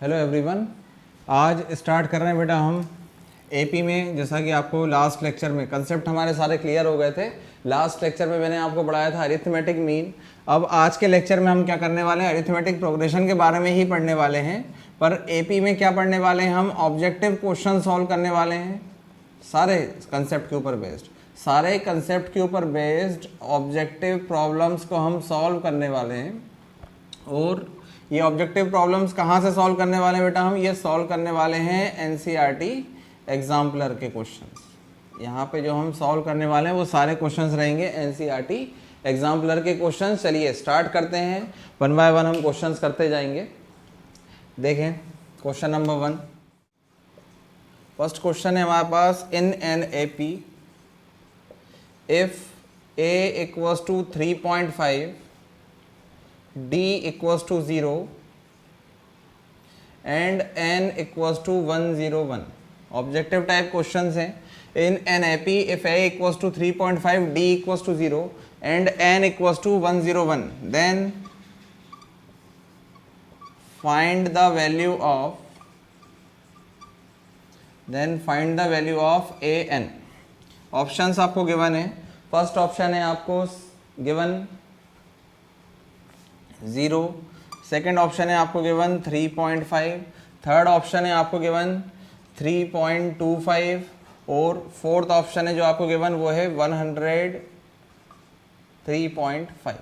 Hello everyone. आज start कर रहे हैं बेटा हम एपी में। जैसा कि आपको लास्ट लेक्चर में कंसेप्ट हमारे सारे क्लियर हो गए थे। लास्ट लेक्चर में मैंने आपको पढ़ाया था अरिथमेटिक मीन। अब आज के लेक्चर में हम क्या करने वाले हैं, अरिथमेटिक प्रोग्रेशन के बारे में ही पढ़ने वाले हैं। पर एपी में क्या पढ़ने वाले हैं, हम ऑब्जेक्टिव क्वेश्चन सॉल्व करने वाले हैं सारे कंसेप्ट के ऊपर बेस्ड। सारे कंसेप्ट के ऊपर बेस्ड ऑब्जेक्टिव प्रॉब्लम्स को हम सॉल्व करने वाले हैं। और ये ऑब्जेक्टिव प्रॉब्लम्स कहाँ से सॉल्व करने वाले हैं बेटा, हम ये सॉल्व करने वाले हैं एनसीईआरटी एग्जाम्पलर के क्वेश्चंस। यहाँ पे जो हम सॉल्व करने वाले हैं वो सारे क्वेश्चंस रहेंगे एनसीईआरटी एग्जाम्पलर के क्वेश्चंस। चलिए स्टार्ट करते हैं, वन बाय वन हम क्वेश्चंस करते जाएंगे। देखें क्वेश्चन नंबर 1। फर्स्ट क्वेश्चन है हमारे पास, in an AP if a equals to 3.5, d equals to 0 and n equals to 101। Objective type questions हैं। In an AP if a equals to 3.5, d equals to 0 and n equals to 101, then find the value of a n। Options आपको given है। First option है आपको given 0, second option है आपको given 3.5, third option है आपको given 3.25 और fourth option है जो आपको गिवन वो है 103.5।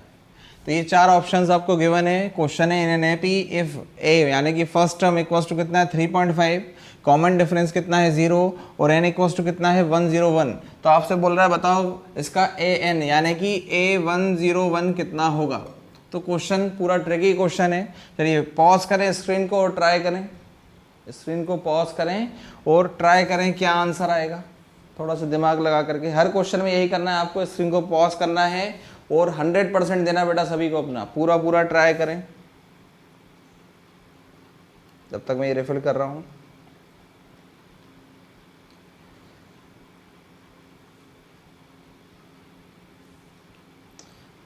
तो ये चार ऑप्शंस आपको गिवन है। क्वेश्चन है इन एन एपी इफ ए यानी कि फर्स्ट टर्म इक्वल्स टू कितना है 3.5, कॉमन डिफरेंस कितना है 0 और n इक्वल्स टू कितना है 101। तो आपसे बोल रहा है बताओ इसका ए एन यानी कि A101 कितना होगा। तो क्वेश्चन पूरा ट्रिकी क्वेश्चन है। चलिए पॉज करें स्क्रीन को और ट्राई करें, स्क्रीन को पॉज करें और ट्राई करें क्या आंसर आएगा। थोड़ा सा दिमाग लगा करके, हर क्वेश्चन में यही करना है आपको, स्क्रीन को पॉज करना है और 100% देना बेटा सभी को अपना, पूरा ट्राई करें जब तक मैं ये रिफिल कर रहा हूँ।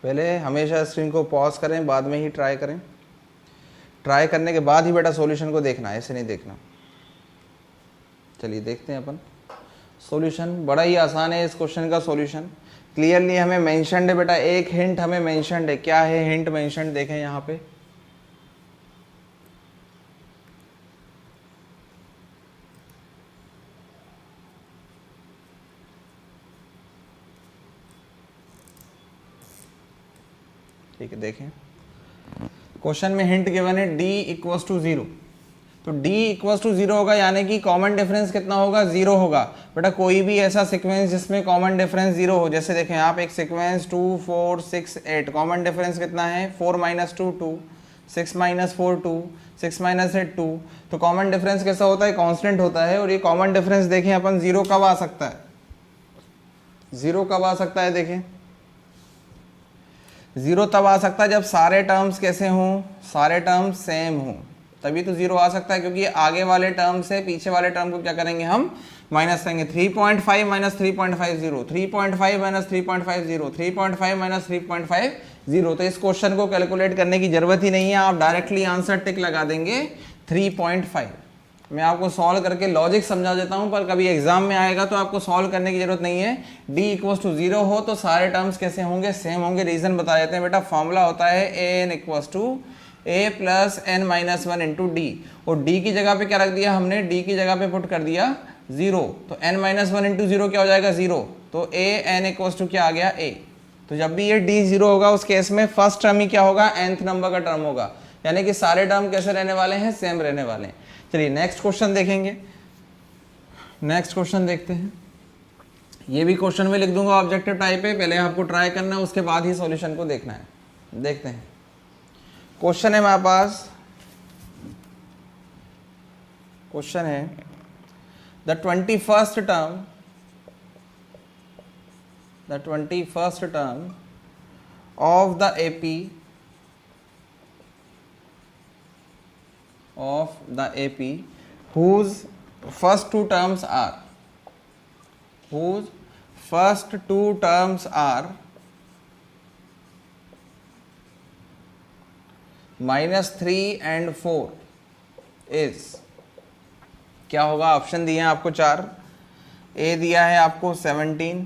पहले हमेशा स्क्रीन को पॉज करें, बाद में ही ट्राई करें। ट्राई करने के बाद ही बेटा सॉल्यूशन को देखना है, ऐसे नहीं देखना। चलिए देखते हैं अपन सॉल्यूशन। बड़ा ही आसान है इस क्वेश्चन का सॉल्यूशन। क्लियरली हमें मेंशन्ड है बेटा, एक हिंट हमें मेंशन्ड है। क्या है हिंट मेंशन्ड, देखें यहाँ पे। ठीक है देखें क्वेश्चन में हिंट गिवन है d इक्वल्स टू 0। तो d इक्वल्स टू 0 होगा यानी कि कॉमन डिफरेंस कितना होगा, 0 होगा। बेटा कोई भी ऐसा सीक्वेंस जिसमें कॉमन डिफरेंस 0 हो, जैसे देखें आप एक सीक्वेंस 2 4 6 8, कॉमन डिफरेंस कितना है 4 - 2 2, 6 - 4 2, 6 - 8 2। तो कॉमन डिफरेंस कैसा होता है, कांस्टेंट होता है। और ये कॉमन डिफरेंस देखें अपन 0 कब आ सकता है, 0 कब आ सकता है, देखें 0 तब आ सकता है जब सारे टर्म्स कैसे हों, सारे टर्म्स सेम हों, तभी तो 0 आ सकता है। क्योंकि आगे वाले टर्म से पीछे वाले टर्म को क्या करेंगे हम, माइनस करेंगे। 3.5 - 3.50, 3.5 - 3.50, 3.5 - 3.50। तो इस क्वेश्चन को कैलकुलेट करने की जरूरत ही नहीं है, आप डायरेक्टली आंसर टिक लगा देंगे 3.5। मैं आपको सॉल्व करके लॉजिक समझा देता हूं, पर कभी एग्जाम में आएगा तो आपको सॉल्व करने की जरूरत नहीं है। d इक्वल्स टू 0 हो तो सारे टर्म्स कैसे होंगे, सेम होंगे। रीजन बता देते हैं बेटा, फॉर्मूला होता है an equals to a plus n minus 1 into d. और d की जगह पे क्या रख दिया हमने, d की जगह पे पुट कर दिया 0। तो n माइनस 1 इंटू 0 क्या हो जाएगा 0। तो a n इक्वल्स टू क्या आ गया a। तो जब भी ये d 0 होगा उस केस में फर्स्ट टर्म ही क्या होगा, nth नंबर का टर्म होगा। यानी कि सारे टर्म कैसे रहने वाले हैं, सेम रहने वाले हैं। चलिए नेक्स्ट क्वेश्चन देखेंगे। नेक्स्ट क्वेश्चन देखते हैं। ये भी क्वेश्चन में लिख दूंगा, ऑब्जेक्टिव टाइप है, पहले आपको ट्राई करना है उसके बाद ही सॉल्यूशन को देखना है। देखते हैं क्वेश्चन है हमारे पास। क्वेश्चन है the 21st term of the AP whose first two terms are -3 and 4 is, क्या होगा, ऑप्शन दिए हैं आपको 4, ए दिया है आपको 17,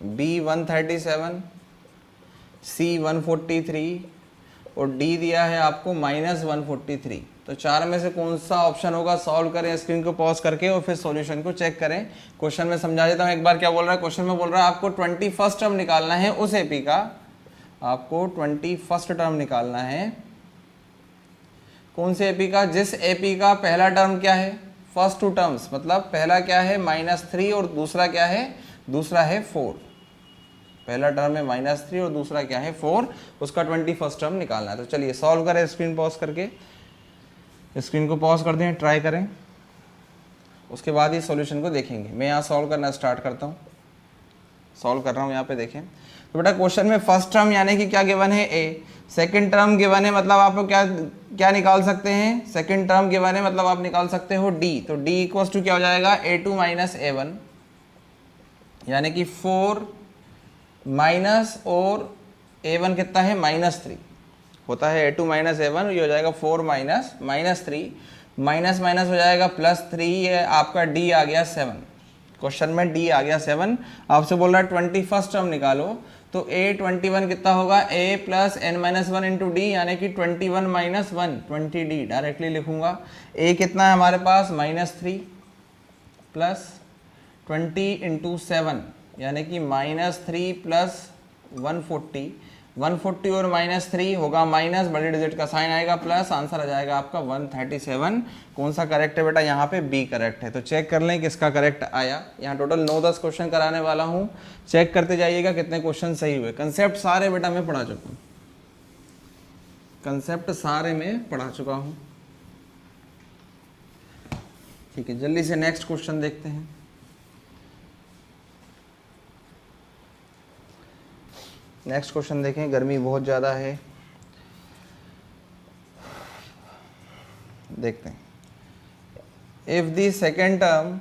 बी 137, सी 143 और डी दिया है आपको -143। तो 4 में से कौन सा ऑप्शन होगा, सॉल्व करें, स्क्रीन को पॉज करके और फिर सॉल्यूशन को चेक करें। क्वेश्चन में समझा देता हूँ एक बार क्या बोल रहा है। क्वेश्चन में बोल रहा है आपको 21st टर्म निकालना है उस एपी का, आपको 21st टर्म निकालना है कौन से एपी का, जिस एपी का पहला टर्म क्या है, फर्स्ट 2 टर्म्स, मतलब पहला क्या है -3 और दूसरा क्या है, दूसरा है 4। पहला टर्म है -3 और दूसरा क्या है 4, उसका 21st टर्म निकालना है। तो चलिए सॉल्व करें, स्क्रीन पॉज करके, स्क्रीन को पॉज कर दें, ट्राई करें, उसके बाद ही सॉल्यूशन को देखेंगे। मैं यहाँ सॉल्व करना स्टार्ट करता हूँ, सॉल्व कर रहा हूँ यहाँ पे देखें। तो बेटा क्वेश्चन में फर्स्ट टर्म यानी कि क्या गिवन है, ए, सेकंड टर्म गिवन है, मतलब आप क्या क्या निकाल सकते हैं, सेकंड टर्म गिवन है मतलब आप निकाल सकते हो डी। तो डी इक्वल्स टू क्या हो जाएगा, a2 - a1, यानी कि 4 माइनस और a1 कितना है -3 होता है, a2 - a1, ये हो जाएगा 4 माइनस -3, माइनस माइनस हो जाएगा +3, ये आपका डी आ गया 7। क्वेश्चन में डी आ गया 7। आपसे बोल रहा है 21st टर्म निकालो, तो a21 कितना होगा, a + n-1 इंटू डी, यानी कि 21 - 1 20d डायरेक्टली लिखूंगा। a कितना है हमारे पास -3 प्लस 20 इंटू 7, यानी कि -3 प्लस 140, 140 और -3 होगा माइनस, बड़े डिजिट का साइन आएगा प्लस, आंसर आ जाएगा आपका 137। कौन सा करेक्ट है बेटा, यहाँ पे बी करेक्ट है। तो चेक कर लें किसका करेक्ट आया। यहाँ टोटल 9-10 क्वेश्चन कराने वाला हूँ, चेक करते जाइएगा कितने क्वेश्चन सही हुए। कंसेप्ट सारे बेटा मैं पढ़ा चुका हूँ, कंसेप्ट सारे मैं पढ़ा चुका हूँ। ठीक है, जल्दी से नेक्स्ट क्वेश्चन देखते हैं। नेक्स्ट क्वेश्चन देखें, गर्मी बहुत ज़्यादा है, देखते हैं। If the second term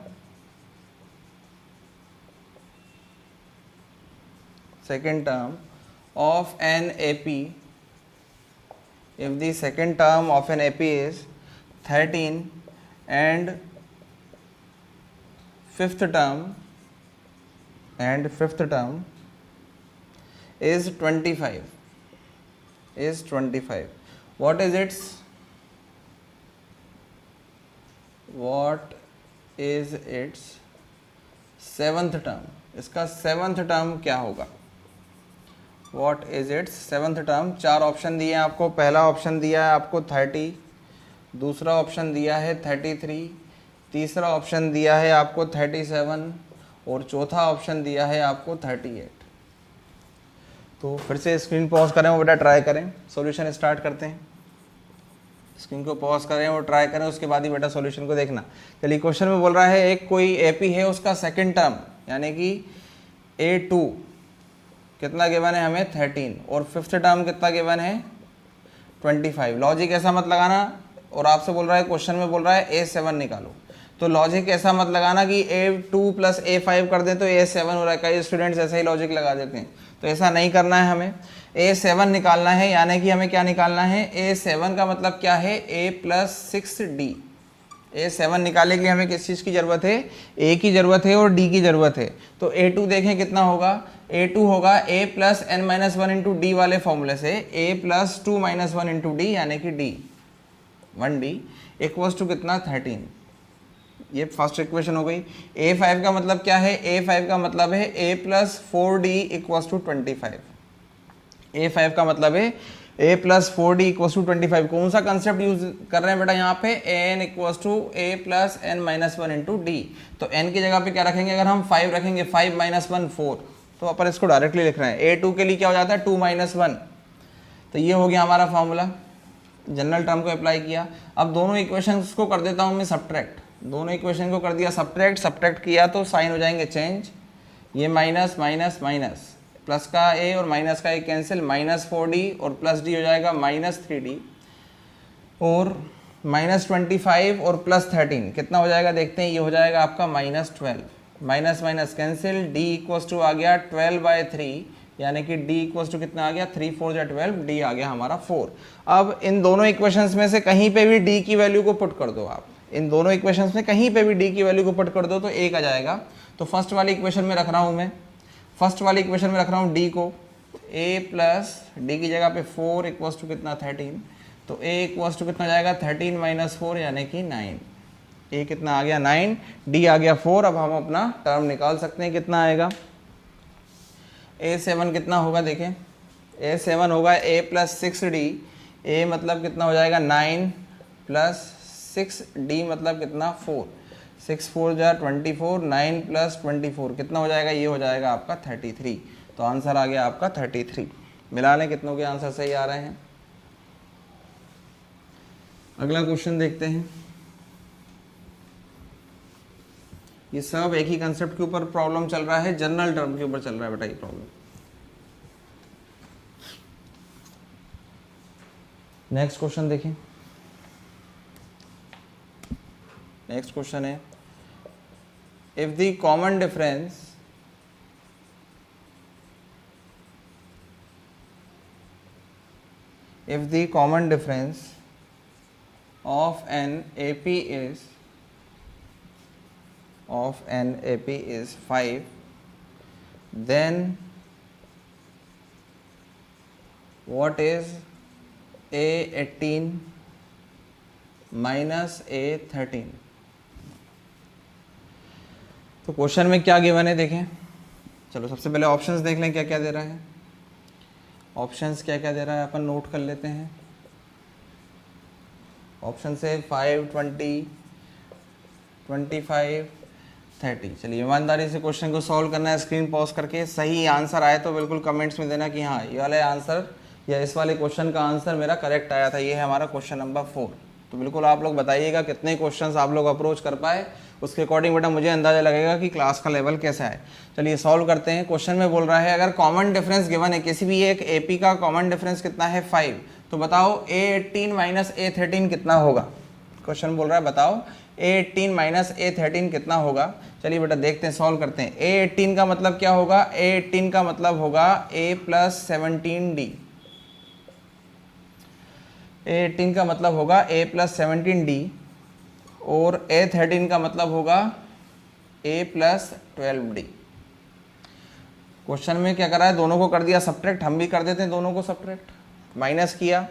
of an AP, if the second term of an AP is 13 and fifth term is 25, what is its seventh term, इसका सेवंथ टर्म क्या होगा, What is its seventh term. 4 option दिए हैं आपको। पहला option दिया है आपको 30, दूसरा ऑप्शन दिया है 33, तीसरा ऑप्शन दिया है आपको 37 और चौथा ऑप्शन दिया है आपको 38। तो फिर से स्क्रीन पॉज करें और बेटा ट्राई करें, सॉल्यूशन स्टार्ट करते हैं। स्क्रीन को पॉज करें और ट्राई करें, उसके बाद ही बेटा सॉल्यूशन को देखना। चलिए क्वेश्चन में बोल रहा है एक कोई एपी है, उसका सेकंड टर्म यानी कि A2 कितना गिवन है हमें 13 और फिफ्थ टर्म कितना गिवन है 25। लॉजिक ऐसा मत लगाना, और आपसे बोल रहा है क्वेश्चन में बोल रहा है A7 निकालो, तो लॉजिक ऐसा मत लगाना कि A2 + A5 कर दें तो A7 हो रहा है। कई स्टूडेंट्स ऐसा ही लॉजिक लगा देते हैं, तो ऐसा नहीं करना है। हमें A7 निकालना है, यानी कि हमें क्या निकालना है, A7 का मतलब क्या है, A + 6D। A7 निकालने के लिए हमें किस चीज़ की ज़रूरत है, A की ज़रूरत है और D की ज़रूरत है। तो A2 देखें कितना होगा, A2 होगा A + n-1 इंटू डी वाले फॉर्मूले से, A + 2 - 1 इंटू डी, यानी कि D 1D इक्वल्स टू कितना 13। ये फर्स्ट इक्वेशन हो गई। A5 का मतलब क्या है, A5 का मतलब है A + 4D equals to 25। A5 का मतलब है A + 4D इक्वल्स टू 25। कौन सा कंसेप्ट यूज कर रहे हैं बेटा यहाँ पे, n equals to A + n-1 into d. तो n की जगह पे क्या रखेंगे, अगर हम 5 रखेंगे, 5 - 1 4, तो अपन इसको डायरेक्टली लिख रहे हैं। A2 के लिए क्या हो जाता है 2 - 1, तो ये हो गया हमारा फॉर्मूला। जनरल टर्म को अप्लाई किया। अब दोनों इक्वेशंस को कर देता हूँ मैं सब्ट्रैक्ट, दोनों इक्वेशन को कर दिया सब्ट्रैक्ट किया तो साइन हो जाएंगे चेंज, ये माइनस माइनस माइनस, प्लस का a और माइनस का a कैंसिल, -4D और +D हो जाएगा -3D, और -25 और +13 कितना हो जाएगा देखते हैं, ये हो जाएगा आपका -12, minus minus cancel, D equals to आ गया 12/3 यानी कि d इक्वल्स टू कितना आ गया 3 4 जा 12, d आ गया हमारा 4। अब इन दोनों इक्वेशंस में से कहीं पे भी d की वैल्यू को पुट कर दो आप, इन दोनों इक्वेशंस में कहीं पे भी d की वैल्यू को पुट कर दो तो 1 आ जाएगा। तो फर्स्ट वाली इक्वेशन में रख रहा हूँ मैं, फर्स्ट वाली इक्वेशन में रख रहा हूँ d को, a प्लस डी की जगह पे 4 इक्वल्स टू कितना 13, तो a इक्वल्स टू कितना जाएगा 13 माइनस 4 यानी कि 9, a कितना आ गया 9, d आ गया 4। अब हम अपना टर्म निकाल सकते हैं, कितना आएगा a7 कितना होगा, देखें a7 होगा a प्लस 6d, a मतलब कितना हो जाएगा 9 प्लस 6d मतलब कितना 4, 6 4 जा 24, 9 प्लस 24 कितना हो जाएगा, ये हो जाएगा आपका 33। तो आंसर आ गया आपका 33। मिला लें कितनों के आंसर सही आ रहे हैं। अगला क्वेश्चन देखते हैं। ये सब एक ही कंसेप्ट के ऊपर प्रॉब्लम चल रहा है, जनरल टर्म के ऊपर चल रहा है बेटा ये प्रॉब्लम। नेक्स्ट क्वेश्चन देखें। नेक्स्ट क्वेश्चन है, if the common difference if the common difference of an AP is 5, then what is A18 minus A13? तो क्वेश्चन में क्या गिवन है देखें। चलो सबसे पहले ऑप्शंस देख लें क्या क्या दे रहा है। ऑप्शंस क्या क्या दे रहा है अपन नोट कर लेते हैं। ऑप्शन से 5, 20, 25, 30। चलिए ईमानदारी से क्वेश्चन को सॉल्व करना है, स्क्रीन पॉज करके। सही आंसर आए तो बिल्कुल कमेंट्स में देना कि हाँ ये वाले आंसर या इस वाले क्वेश्चन का आंसर मेरा करेक्ट आया था। ये है हमारा क्वेश्चन नंबर 4। तो बिल्कुल आप लोग बताइएगा कितने क्वेश्चंस आप लोग अप्रोच कर पाए, उसके अकॉर्डिंग बेटा मुझे अंदाजा लगेगा कि क्लास का लेवल कैसा है। चलिए सॉल्व करते हैं। क्वेश्चन में बोल रहा है अगर कॉमन डिफरेंस गिवन है, किसी भी एक एपी का कॉमन डिफरेंस कितना है 5, तो बताओ A18 माइनस A13 कितना होगा। क्वेश्चन बोल रहा है बताओ A18 माइनस A13 कितना होगा। चलिए बेटा देखते हैं, सॉल्व करते हैं। A18 का मतलब क्या होगा, A18 का मतलब होगा A प्लस 17D। A18 का मतलब होगा A प्लस 17D और A13 का मतलब होगा A प्लस 12D। क्वेश्चन में क्या करा है, दोनों को कर दिया सब्ट्रैक्ट, हम भी कर देते हैं दोनों को सब्ट्रैक्ट। माइनस किया,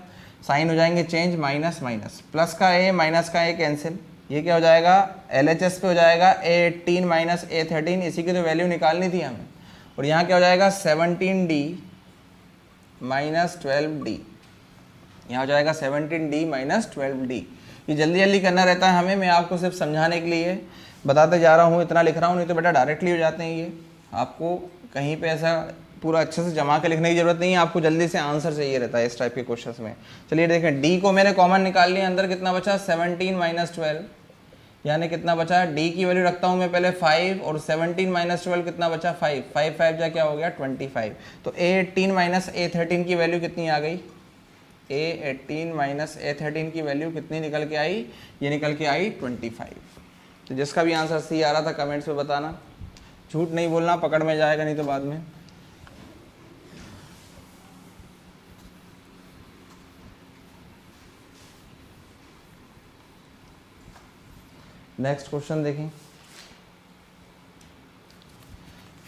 साइन हो जाएंगे चेंज, माइनस माइनस, प्लस का A माइनस का A कैंसिल, ये क्या हो जाएगा LHS पे हो जाएगा A18 माइनस A13, इसी की तो वैल्यू निकालनी थी हमें। और यहाँ क्या हो जाएगा 17D माइनस 12D, यहाँ हो जाएगा 17D माइनस 12D। ये जल्दी जल्दी करना रहता है हमें, मैं आपको सिर्फ समझाने के लिए बताते जा रहा हूँ, इतना लिख रहा हूँ, नहीं तो बेटा डायरेक्टली हो जाते हैं ये। आपको कहीं पे ऐसा पूरा अच्छे से जमा के लिखने की जरूरत नहीं है, आपको जल्दी से आंसर चाहिए रहता है इस टाइप के क्वेश्चंस में। चलिए देखें, डी को मैंने कॉमन निकाल लिया, अंदर कितना बचा 17 माइनस 12, यानी कितना बचा, डी की वैल्यू रखता हूँ मैं पहले 5 और 17 माइनस 12 कितना बचा 5, 5 5 जा क्या हो गया 25। तो A18 माइनस A13 की वैल्यू कितनी आ गई, A18 माइनस A13 की वैल्यू कितनी निकल के आई, ये निकल के आई 25। तो जिसका भी आंसर सही आ रहा था कमेंट्स में बताना, झूठ नहीं बोलना, पकड़ में जाएगा नहीं तो बाद में। नेक्स्ट क्वेश्चन देखें।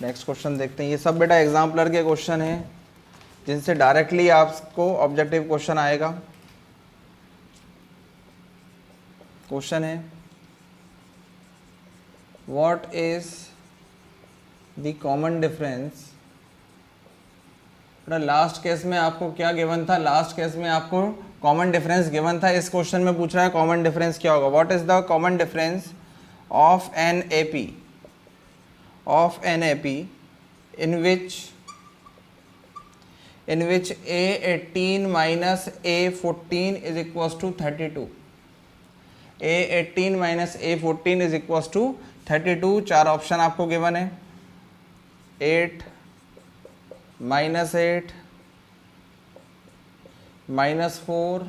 नेक्स्ट क्वेश्चन देखते हैं। ये सब बेटा एग्जाम्पलर के क्वेश्चन हैं जिनसे डायरेक्टली आपको ऑब्जेक्टिव क्वेश्चन आएगा। क्वेश्चन है what is the common difference. Last case में आपको क्या गिवन था, लास्ट केस में आपको कॉमन डिफरेंस गिवन था। इस क्वेश्चन में पूछ रहा है कॉमन डिफरेंस क्या होगा। What is the common difference of an AP in which A18 minus A14 is equals to 32। A18 minus A14 is equals to 32। चार ऑप्शन आपको गिवन है, 8 माइनस 8 माइनस 4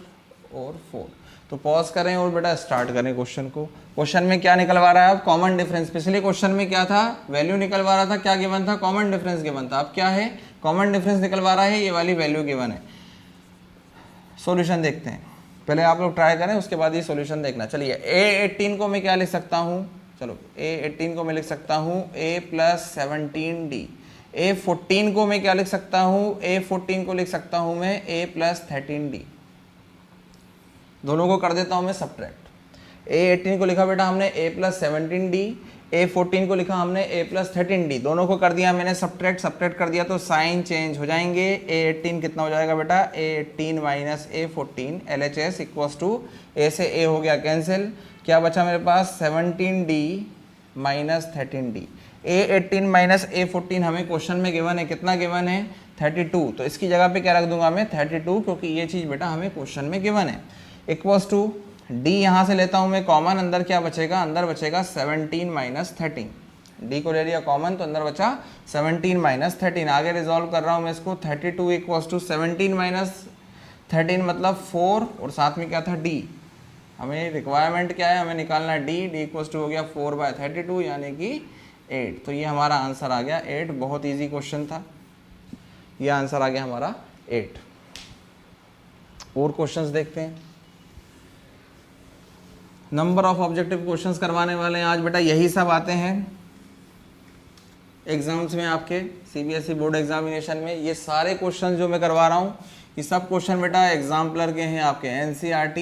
और 4। तो पॉज करें और बेटा स्टार्ट करें क्वेश्चन को। क्वेश्चन में क्या निकलवा रहा है अब? Common difference. पिछले क्वेश्चन में क्या था? वैल्यू निकलवा रहा था, क्या गिवन था? कॉमन डिफरेंस गिवन था। अब क्या है? कॉमन डिफरेंस निकलवा रहा है, ये वाली वैल्यू गिवन है। सॉल्यूशन देखते हैं, पहले आप लोग ट्राई करें, उसके बाद ये सॉल्यूशन देखना। चलिए A18 को मैं क्या लिख सकता हूँ? चलो A18 को मैं लिख सकता हूँ A + 17D। A14 को मैं क्या लिख सकता हूँ? A14 को लिख सकता हूँ मैं A + 13D। दोनों को कर देता हूँ मैं सब्ट्रैक्ट। A18 को लिखा बेटा हमने A + 17D, A14 को लिखा हमने A + 13D। दोनों को कर दिया मैंने सब्ट्रैक्ट कर दिया तो साइन चेंज हो जाएंगे। A18 कितना हो जाएगा बेटा? A18 - A14 LHS equals to A से A हो गया कैंसिल। क्या बचा मेरे पास? 17D - 13D। A18 - A14 हमें क्वेश्चन में गिवन है, कितना गिवन है? 32। तो इसकी जगह पे क्या रख दूंगा मैं? 32, क्योंकि ये चीज़ बेटा हमें क्वेश्चन में गिवन है। इक्वल्स टू D यहाँ से लेता हूँ मैं कॉमन, अंदर क्या बचेगा? अंदर बचेगा 17 - 13। D को ले लिया कॉमन तो अंदर बचा 17 - 13। आगे रिजॉल्व कर रहा हूँ मैं इसको। 32 इक्वल्स टू 17 - 13 मतलब 4, और साथ में क्या था? D। हमें रिक्वायरमेंट क्या है? हमें निकालना D। D इक्वल्स टू हो गया 4/32 यानी कि 8। तो ये हमारा आंसर आ गया 8। बहुत ईजी क्वेश्चन था, ये आंसर आ गया हमारा 8। और क्वेश्चंस देखते हैं। नंबर ऑफ ऑब्जेक्टिव क्वेश्चंस करवाने वाले हैं आज बेटा, यही सब आते हैं एग्जाम्स में आपके CBSE बोर्ड एग्जामिनेशन में। ये सारे क्वेश्चन जो मैं करवा रहा हूँ, ये सब क्वेश्चन बेटा एग्जाम्पलर के हैं, आपके NCERT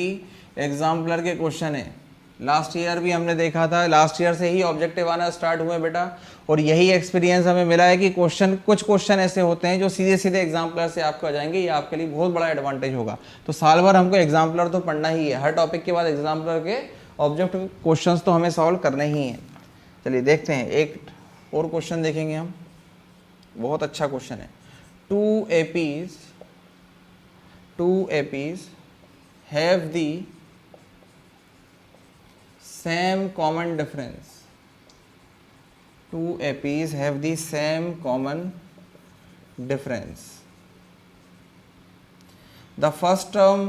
एग्जाम्पलर के क्वेश्चन है। लास्ट ईयर भी हमने देखा था, लास्ट ईयर से ही ऑब्जेक्टिव आना स्टार्ट हुए बेटा, और यही एक्सपीरियंस हमें मिला है कि कुछ क्वेश्चन ऐसे होते हैं जो सीधे सीधे एग्जाम्पलर से आपको आ जाएंगे। ये आपके लिए बहुत बड़ा एडवांटेज होगा। तो साल भर हमको एग्जाम्पलर तो पढ़ना ही है, हर टॉपिक के बाद एग्जाम्पलर के ऑब्जेक्टिव क्वेश्चंस तो हमें सॉल्व करने ही हैं। चलिए देखते हैं, एक और क्वेश्चन देखेंगे हम, बहुत अच्छा क्वेश्चन है। Two APs have the same common difference. Two APs have the same common difference. The first term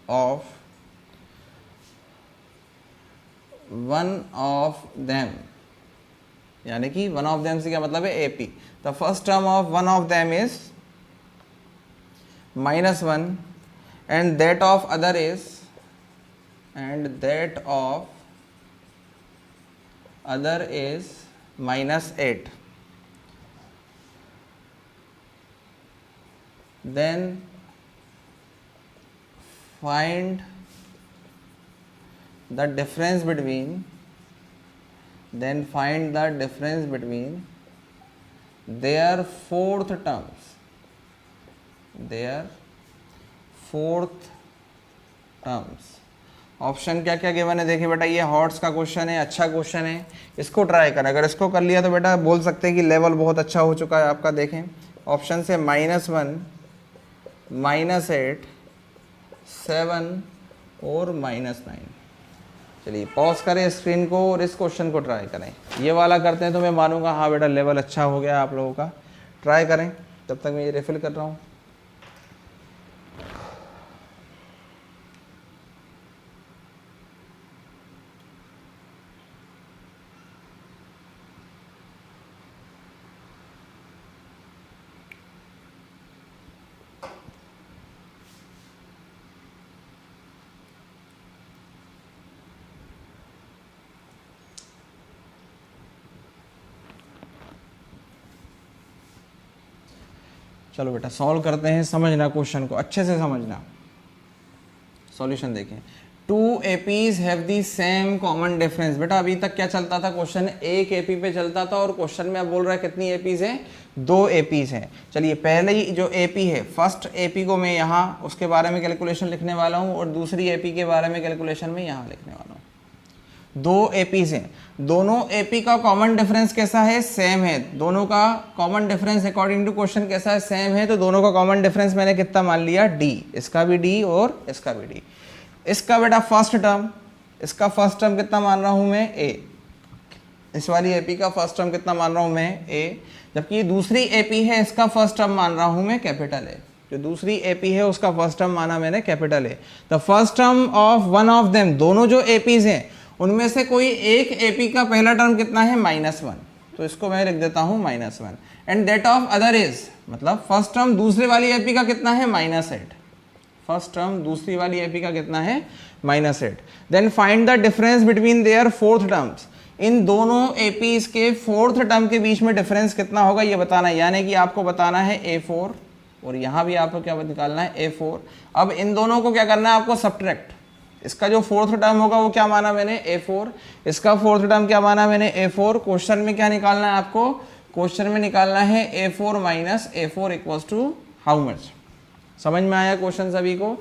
of one of them, यानी कि one of them से क्या मतलब है? AP। The first term of one of them is -1 and that of other is -8. Then find the difference between their fourth terms। Option क्या क्या given है देखिए बेटा, ये हॉट्स का क्वेश्चन है, अच्छा क्वेश्चन है, इसको ट्राई करें। अगर इसको कर लिया तो बेटा बोल सकते हैं कि लेवल बहुत अच्छा हो चुका है आपका। देखें ऑप्शन से -1 -8 7 और -9। चलिए पॉज करें स्क्रीन को और इस क्वेश्चन को ट्राई करें। ये वाला करते हैं तो मैं मानूंगा हाँ बेटा लेवल अच्छा हो गया आप लोगों का। ट्राई करें, तब तक मैं ये रिफिल कर रहा हूँ। चलो बेटा सॉल्व करते हैं। समझना क्वेश्चन को, अच्छे से समझना। सॉल्यूशन देखें। Two APs have the same common difference. बेटा अभी तक क्या चलता था? क्वेश्चन एक AP पे चलता था और क्वेश्चन में अब बोल रहा है कितनी APs हैं? 2 APs हैं। चलिए पहले ही जो AP है, फर्स्ट AP को मैं यहाँ उसके बारे में कैलकुलेशन लिखने वाला हूँ और दूसरी AP के बारे में कैलकुलेशन में यहाँ लिखने वाला हूँ। 2 APs हैं, दोनों AP का कॉमन डिफरेंस कैसा है? सेम है। दोनों का common difference according to question कैसा है? सेम है। तो दोनों का कॉमन डिफरेंस मैंने कितना मान लिया? D। इसका भी D और इसका भी D। इसका बेटा फर्स्ट टर्म, इसका फर्स्ट टर्म कितना मान रहा हूं मैं? A। इस वाली एपी का फर्स्ट टर्म कितना मान रहा हूँ मैं ए, जबकि ये दूसरी एपी है इसका फर्स्ट टर्म मान रहा हूँ मैं कैपिटल ए। जो दूसरी एपी है उसका फर्स्ट टर्म माना मैंने capital A. The first term of one of them, दोनों जो एपीज हैं उनमें से कोई एक एपी का पहला टर्म कितना है -1, तो इसको मैं लिख देता हूँ -1। And that of other is, मतलब फर्स्ट टर्म दूसरे वाली एपी का कितना है -8, फर्स्ट टर्म दूसरी वाली एपी का कितना है -8। Then find the difference between their fourth terms, इन दोनों एपीज के फोर्थ टर्म के बीच में डिफरेंस कितना होगा ये बताना है, यानी कि आपको बताना है A4 और यहाँ भी आपको क्या निकालना है A4। अब इन दोनों को क्या करना है आपको सब्ट्रैक्ट, इसका जो फोर्थ टर्म होगा वो क्या माना मैंने A4, इसका फोर्थ टर्म क्या माना मैंने A4। क्वेश्चन में क्या निकालना है आपको, क्वेश्चन में निकालना है A4 minus A4 equals to how much. समझ में आया क्वेश्चन सभी को?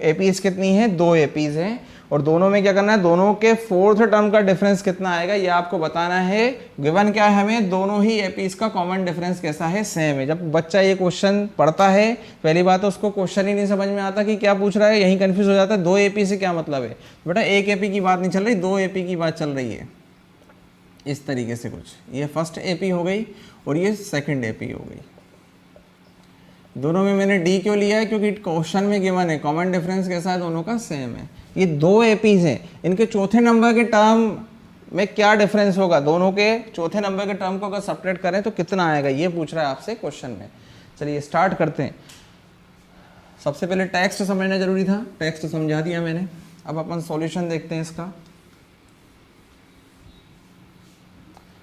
एपीज कितनी है, 2 एपीज हैं और दोनों में क्या करना है, दोनों के फोर्थ टर्म का डिफरेंस कितना आएगा ये आपको बताना है। गिवन क्या है हमें, दोनों ही एपीज का कॉमन डिफरेंस कैसा है, सेम है। जब बच्चा ये क्वेश्चन पढ़ता है पहली बात तो उसको क्वेश्चन ही नहीं समझ में आता कि क्या पूछ रहा है, यही कंफ्यूज हो जाता है 2 एपी से क्या मतलब है। बेटा एक एपी की बात नहीं चल रही, 2 एपी की बात चल रही है। इस तरीके से कुछ, ये फर्स्ट एपी हो गई और ये सेकेंड एपी हो गई। दोनों में मैंने डी क्यों लिया है, क्योंकि क्वेश्चन में गिवन है कॉमन डिफरेंस कैसा है, दोनों का सेम है। ये 2 एपीज हैं, इनके चौथे नंबर के टर्म में क्या डिफरेंस होगा, दोनों के चौथे नंबर के टर्म को अगर सब्ट्रैक्ट करें तो कितना आएगा ये पूछ रहा है आपसे क्वेश्चन में। चलिए स्टार्ट करते हैं। सबसे पहले टेक्स्ट समझना जरूरी था, टेक्स्ट समझा दिया मैंने। अब अपन सॉल्यूशन देखते हैं इसका।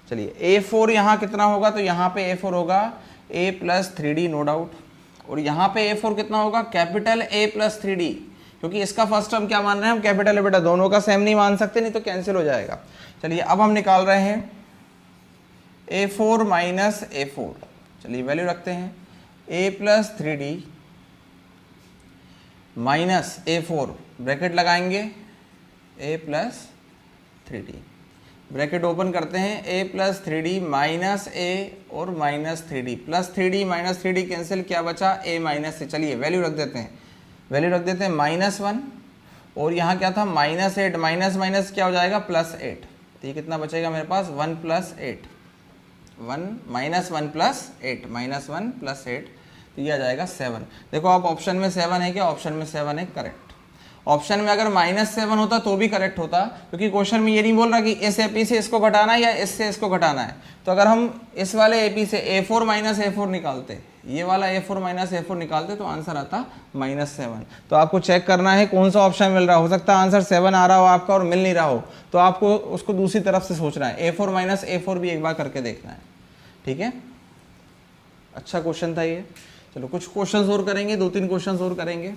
चलिए A4 यहाँ कितना होगा, तो यहाँ पे A4 होगा A + 3D नो डाउट, और यहाँ पे A4 कितना होगा, कैपिटल A + 3D, क्योंकि इसका फर्स्ट टर्म क्या मान रहे हैं हम, कैपिटल है। बेटा दोनों का सेम नहीं मान सकते, नहीं तो कैंसिल हो जाएगा। चलिए अब हम निकाल रहे हैं A4 माइनस A4। चलिए वैल्यू रखते हैं A + 3D minus A4, bracket लगाएंगे A + 3D, ब्रैकेट ओपन करते हैं A + 3D माइनस A और -3D, +3D -3D कैंसिल, क्या बचा A - A। चलिए वैल्यू रख देते हैं, वैल्यू रख देते हैं -1, और यहाँ क्या था -8, माइनस माइनस क्या हो जाएगा +8, तो ये कितना बचेगा मेरे पास 1 + 8, 1 -1 + 8, -1 + 8, तो ये आ जाएगा 7। देखो आप ऑप्शन में 7 है क्या, ऑप्शन में 7 है, करेक्ट। ऑप्शन में अगर -7 होता तो भी करेक्ट होता, क्योंकि क्वेश्चन में ये नहीं बोल रहा कि इस एपी से इसको घटाना है या इससे इसको घटाना है। तो अगर हम इस वाले एपी से A4 - A4 निकालते, ये वाला A4 - A4 निकालते तो आंसर आता -7। तो आपको चेक करना है कौन सा ऑप्शन मिल रहा हो सकता है आंसर 7 आ रहा हो आपका और मिल नहीं रहा हो, तो आपको उसको दूसरी तरफ से सोचना है, A4 - A4 भी एक बार करके देखना है। ठीक है, अच्छा क्वेश्चन था ये। चलो कुछ क्वेश्चन और करेंगे, 2-3 क्वेश्चन और करेंगे।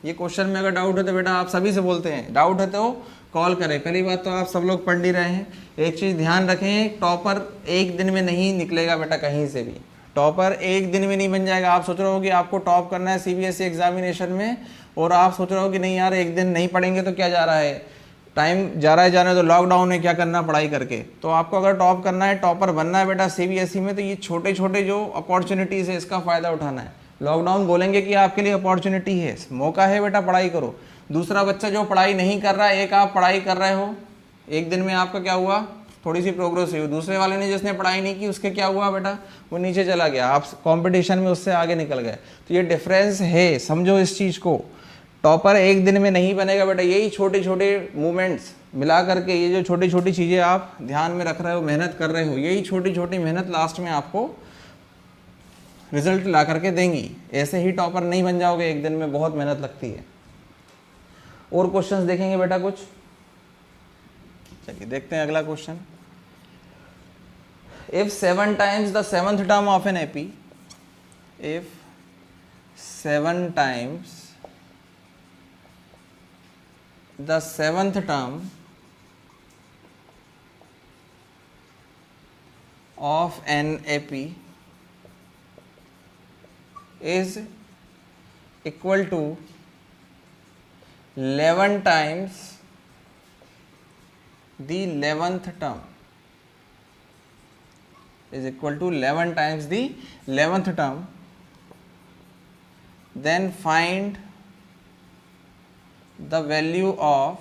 ये क्वेश्चन में अगर डाउट है तो बेटा आप सभी से बोलते हैं, डाउट है तो कॉल करें। पहली बात तो आप सब लोग पढ़ नहीं रहे हैं, एक चीज़ ध्यान रखें, टॉपर एक दिन में नहीं निकलेगा बेटा, कहीं से भी टॉपर एक दिन में नहीं बन जाएगा। आप सोच रहे हो कि आपको टॉप करना है CBSE एग्जामिनेशन में, और आप सोच रहे हो कि नहीं यार एक दिन नहीं पढ़ेंगे तो क्या जा रहा है, टाइम जा रहा है जाने, तो लॉकडाउन में क्या करना पढ़ाई करके। तो आपको अगर टॉप करना है, टॉपर बनना है बेटा CBSE में, तो ये छोटे छोटे जो अपॉर्चुनिटीज़ है इसका फ़ायदा उठाना है। लॉकडाउन बोलेंगे कि आपके लिए अपॉर्चुनिटी है, मौका है बेटा, पढ़ाई करो। दूसरा बच्चा जो पढ़ाई नहीं कर रहा है, एक आप पढ़ाई कर रहे हो, एक दिन में आपका क्या हुआ, थोड़ी सी प्रोग्रेस हुई। दूसरे वाले ने जिसने पढ़ाई नहीं की उसके क्या हुआ बेटा, वो नीचे चला गया, आप कंपटीशन में उससे आगे निकल गए। तो ये डिफरेंस है, समझो इस चीज़ को। टॉपर एक दिन में नहीं बनेगा बेटा, यही छोटे छोटे मूवमेंट्स मिला करके, ये जो छोटी छोटी चीज़ें आप ध्यान में रख रहे हो, मेहनत कर रहे हो, यही छोटी छोटी मेहनत लास्ट में आपको रिजल्ट ला करके देंगी। ऐसे ही टॉपर नहीं बन जाओगे एक दिन में, बहुत मेहनत लगती है। और क्वेश्चंस देखेंगे बेटा कुछ, चलिए देखते हैं अगला question. If 7 times the 7th term of an AP, if 7 times the 7th term of an AP is equal to 11 times the 11th term, is equal to 11 times the 11th term, then find the value of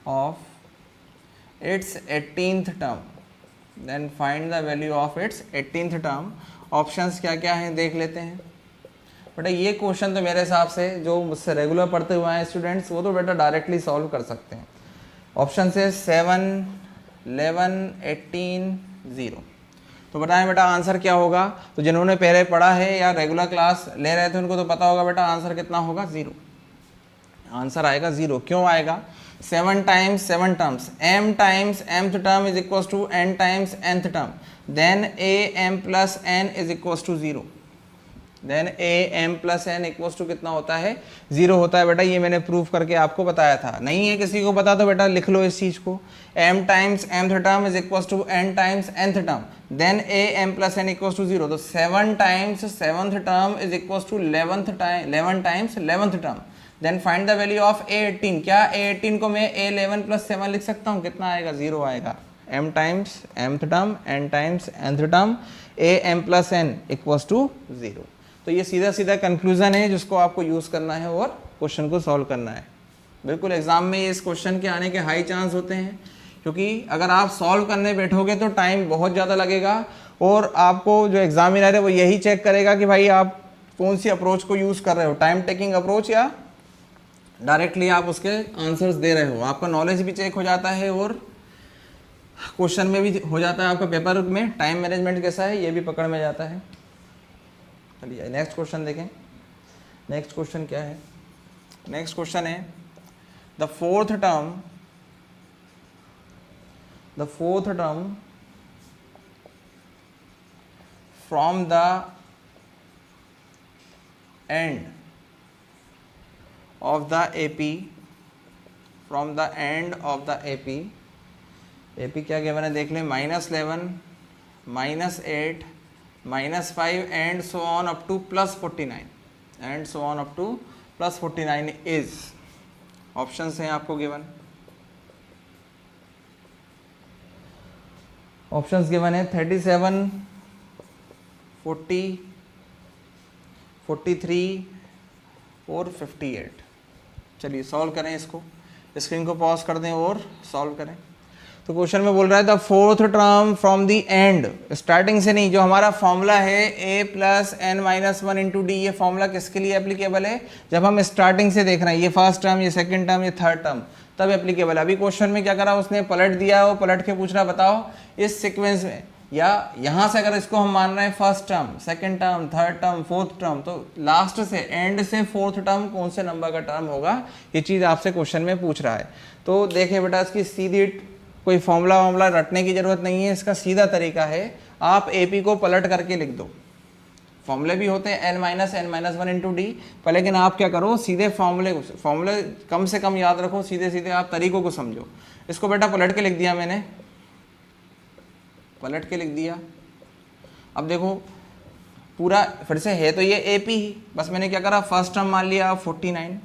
of its 18th term, then find the value of its 18th term. Options क्या क्या हैं देख लेते हैं। बेटा ये question तो मेरे हिसाब से जो मुझसे रेगुलर पढ़ते हुए हैं स्टूडेंट्स, वो तो बेटा डायरेक्टली सॉल्व कर सकते हैं। ऑप्शन से 7, 11, 18, 0। तो बताएं बेटा आंसर क्या होगा। तो जिन्होंने पहले पढ़ा है या रेगुलर क्लास ले रहे थे उनको तो पता होगा बेटा आंसर कितना होगा, 0। आंसर आएगा 0। क्यों आएगा? 7 times 7 terms, m times mth term is equal to n times nth term, then am plus n is equal to 0। Then am plus n equal to कितना होता है, 0 होता है। बेटा ये मैंने प्रूव करके आपको बताया था। नहीं है किसी को पता तो बेटा लिख लो इस चीज को। m times mth term is equal to n times nth term, then am plus n equal to 0। तो 7 times 7th term is equal to 11 times 11th term, then find the value of a18। क्या a18 को मैं a11 plus 7 लिख सकता हूँ? कितना आएगा? 0 आएगा। m times mth term n times nth term am plus n equals to 0। तो ये सीधा सीधा कंक्लूजन है जिसको आपको यूज करना है और क्वेश्चन को सॉल्व करना है। बिल्कुल एग्जाम में इस क्वेश्चन के आने के हाई चांस होते हैं, क्योंकि अगर आप सॉल्व करने बैठोगे तो टाइम बहुत ज़्यादा लगेगा और आपको जो एग्जामिनर है वो यही चेक करेगा कि भाई आप कौन सी अप्रोच को यूज़ कर रहे हो, टाइम टेकिंग अप्रोच या डायरेक्टली आप उसके आंसर्स दे रहे हो। आपका नॉलेज भी चेक हो जाता है और क्वेश्चन में भी हो जाता है, आपका पेपर में टाइम मैनेजमेंट कैसा है ये भी पकड़ में जाता है। चलिए नेक्स्ट क्वेश्चन देखें। नेक्स्ट क्वेश्चन क्या है? नेक्स्ट क्वेश्चन है the fourth term from the end of the AP, from the end of the AP क्या गिवन है देख लें। -11, -8, -5 and so on up to +49 and so on up to +49 is, options हैं आपको given. Options given है 37, 40, 43 और 58। चलिए solve करें इसको, स्क्रीन को पॉज कर दें और सॉल्व करें। तो क्वेश्चन में बोल रहा है the fourth term from the end, starting से नहीं, जो हमारा फॉर्मूला है a plus n minus 1 into D, ये फॉर्मूला किसके लिए एप्लीकेबल है? जब हम स्टार्टिंग से देख रहे हैं, ये फर्स्ट टर्म, ये सेकंड टर्म, ये थर्ड टर्म, तब एप्लीकेबल है। अभी क्वेश्चन में क्या करा उसने, पलट दिया, वो पलट के पूछ रहा बताओ इस सिक्वेंस में, या यहाँ से अगर इसको हम मान रहे हैं first term, second term, third term, fourth term, तो लास्ट से एंड से फोर्थ टर्म कौन से नंबर का टर्म होगा, ये चीज़ आपसे क्वेश्चन में पूछ रहा है। तो देखिए बेटा इसकी सीधी कोई फॉर्मूला रटने की जरूरत नहीं है, इसका सीधा तरीका है आप AP को पलट करके लिख दो। फॉर्मूले भी होते हैं n-1 इंटू डी, पर लेकिन आप क्या करो सीधे फॉर्मूले कम से कम याद रखो, सीधे सीधे आप तरीकों को समझो। इसको बेटा पलट के लिख दिया मैंने, पलट के लिख दिया। अब देखो पूरा फिर से है तो ये AP ही, बस मैंने क्या करा फर्स्ट टर्म मान लिया 49,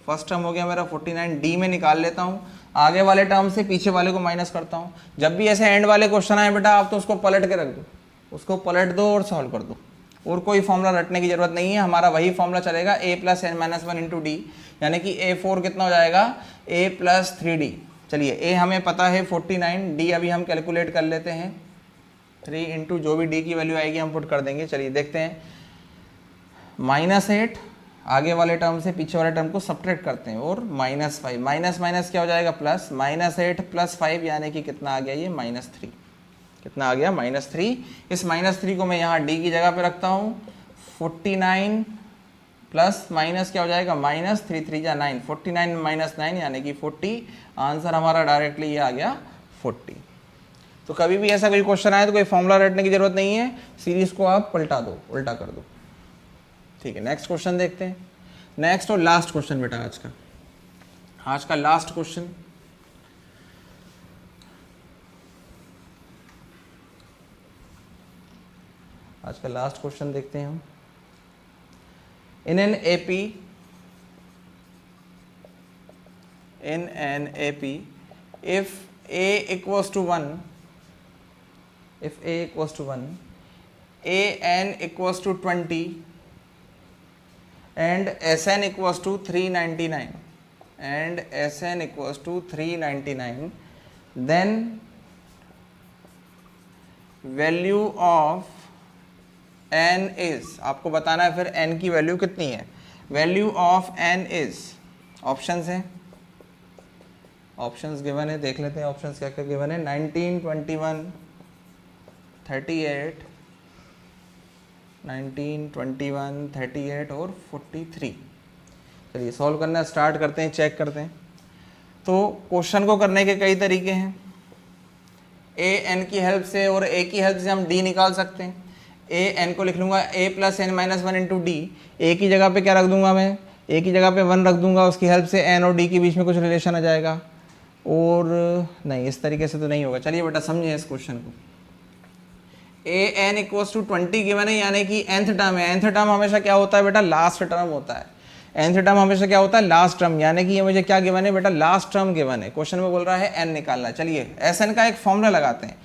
फर्स्ट टर्म हो गया मेरा 49, डी में निकाल लेता हूँ, आगे वाले टर्म से पीछे वाले को माइनस करता हूँ। जब भी ऐसे एंड वाले क्वेश्चन आए बेटा आप तो उसको पलट के रख दो, उसको पलट दो और सॉल्व कर दो, और कोई फॉर्मूला रटने की जरूरत नहीं है। हमारा वही फॉर्मूला चलेगा a plus n-1 into D, यानी कि a4 कितना हो जाएगा a प्लस 3d। चलिए a हमें पता है 49, d अभी हम कैलकुलेट कर लेते हैं, 3 इंटू जो भी d की वैल्यू आएगी हम पुट कर देंगे। चलिए देखते हैं, -8 आगे वाले टर्म से पीछे वाले टर्म को सब्ट्रैक्ट करते हैं, और -5 माइनस माइनस क्या हो जाएगा प्लस, -8 प्लस 5 यानी कि कितना आ गया ये -3, कितना आ गया -3। इस -3 को मैं यहाँ d की जगह पे रखता हूँ, 49 प्लस माइनस क्या हो जाएगा -3 3 जा 9, 49 माइनस 9 यानी कि 40। आंसर हमारा डायरेक्टली ये आ गया 40। तो कभी भी ऐसा कोई क्वेश्चन आए तो कोई फॉर्मूला रटने की जरूरत नहीं है, सीरीज को आप पलटा दो, उल्टा कर दो। ठीक है नेक्स्ट क्वेश्चन देखते हैं। नेक्स्ट और लास्ट क्वेश्चन बेटा आज का लास्ट क्वेश्चन। आज का लास्ट क्वेश्चन देखते हैं हम। In an AP if a equals to 1, if a equals to 1, an equals to 20 and sn equals to 399 and Sn equals to 399, then value of n is, आपको बताना है फिर n की वैल्यू कितनी है। Value of n is, options हैं, options given है, देख लेते हैं ऑप्शंस क्या क्या गिवन है। 19, 21, 38, 19, 21, 38 और 43। चलिए सॉल्व करना स्टार्ट करते हैं, चेक करते हैं। तो क्वेश्चन को करने के कई तरीके हैं। ए एन की हेल्प से और ए की हेल्प से हम डी निकाल सकते हैं। ए एन को लिख लूँगा a plus n minus one into d. A की जगह पे क्या रख दूंगा मैं, ए की जगह पे 1 रख दूंगा, उसकी हेल्प से एन और डी के बीच में कुछ रिलेशन आ जाएगा। और नहीं, इस तरीके से तो नहीं होगा। चलिए बेटा समझिए इस क्वेश्चन को। A N equals to 20 given है, यानी कि nth टर्म है। nth टर्म हमेशा क्या होता है बेटा, लास्ट टर्म होता है। nth टर्म हमेशा क्या होता है, लास्ट टर्म, यानी कि ये मुझे क्या गिवन है बेटा, लास्ट टर्म गिवन है। क्वेश्चन में बोल रहा है n निकालना। चलिए एस एन का एक फॉर्मूला लगाते हैं।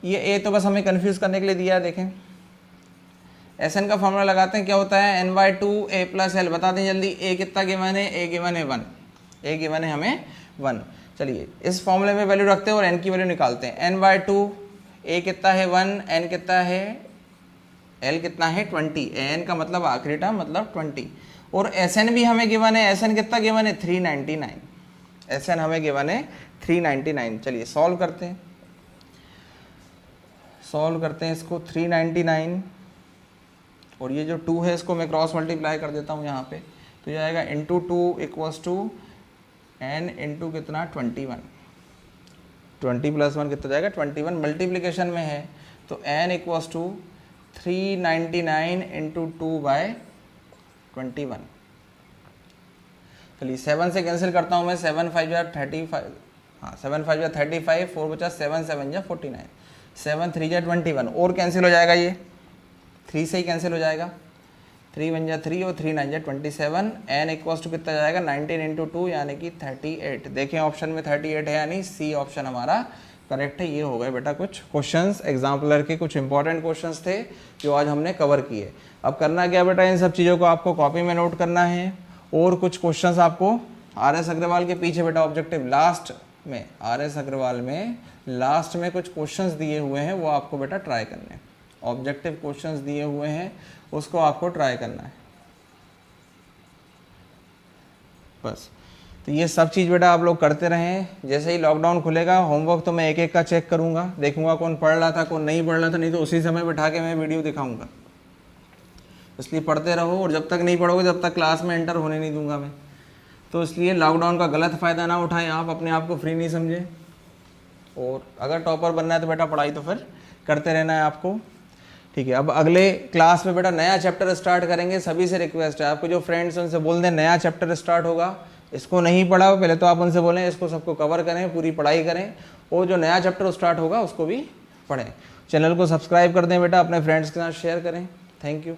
ये ए तो बस हमें कंफ्यूज करने के लिए दिया है। देखें एस एन का फॉर्मूला लगाते हैं, क्या होता है n/2 a प्लस एल। बता दें जल्दी, ए कितना गिवन है, ए गिवन है 1, ए गिवन है हमें 1। चलिए इस फॉर्मूले में वैल्यू रखते हैं और n की वैल्यू निकालते हैं। n/2, a कितना है 1, n कितना है, l कितना है 20, n का मतलब आखिरी टर्म मतलब 20। और Sn भी हमें गिवन है, Sn कितना गिवन है 399, Sn हमें गिवन है 399। चलिए सॉल्व करते हैं, सॉल्व करते हैं इसको। 399 और ये जो 2 है इसको मैं क्रॉस मल्टीप्लाई कर देता हूँ यहाँ पे, तो ये आएगा into 2 equals to n into कितना 21, 20 प्लस 1 कितना जाएगा 21, मल्टीप्लिकेशन में है तो n इक्वल्स टू 399 इंटू 2/21। चलिए 7 से कैंसिल करता हूँ मैं, 7 5 जा 35, हाँ 7 5 जा 35, 4 बचा 7 7 जा 49, 7 3 जा 21 और कैंसिल हो जाएगा, ये 3 से ही कैंसिल हो जाएगा, 3 1 जा 3 और 3 9 जा 27। n इक्वल्स टू कितना जाएगा 19 इंटू 2 यानी कि 38। देखें ऑप्शन में 38 है, यानी सी ऑप्शन हमारा करेक्ट है। ये हो गए बेटा कुछ क्वेश्चंस एग्जाम्पलर के, कुछ इंपॉर्टेंट क्वेश्चंस थे जो आज हमने कवर किए। अब करना क्या बेटा, इन सब चीज़ों को आपको कॉपी में नोट करना है और कुछ क्वेश्चंस आपको RS अग्रवाल के पीछे बेटा ऑब्जेक्टिव लास्ट में, RS अग्रवाल में लास्ट में कुछ क्वेश्चंस दिए हुए हैं, वो आपको बेटा ट्राई करने हैं। ऑब्जेक्टिव क्वेश्चंस दिए हुए हैं उसको आपको ट्राई करना है बस। तो ये सब चीज़ बेटा आप लोग करते रहें। जैसे ही लॉकडाउन खुलेगा होमवर्क तो मैं एक एक का चेक करूँगा, देखूंगा कौन पढ़ रहा था कौन नहीं पढ़ रहा था, नहीं तो उसी समय बैठा के मैं वीडियो दिखाऊंगा। इसलिए पढ़ते रहो, और जब तक नहीं पढ़ोगे तब तक क्लास में एंटर होने नहीं दूंगा मैं। तो इसलिए लॉकडाउन का गलत फ़ायदा ना उठाएं आप, अपने आप को फ्री नहीं समझें। और अगर टॉपर बनना है तो बेटा पढ़ाई तो फिर करते रहना है आपको, ठीक है। अब अगले क्लास में बेटा नया चैप्टर स्टार्ट करेंगे। सभी से रिक्वेस्ट है, आपको जो फ्रेंड्स उनसे बोल दें नया चैप्टर स्टार्ट होगा, इसको नहीं पढ़ा हो पहले तो आप उनसे बोलें इसको सबको कवर करें, पूरी पढ़ाई करें, और जो नया चैप्टर स्टार्ट होगा उसको भी पढ़ें। चैनल को सब्सक्राइब कर दें बेटा, अपने फ्रेंड्स के साथ शेयर करें। Thank you.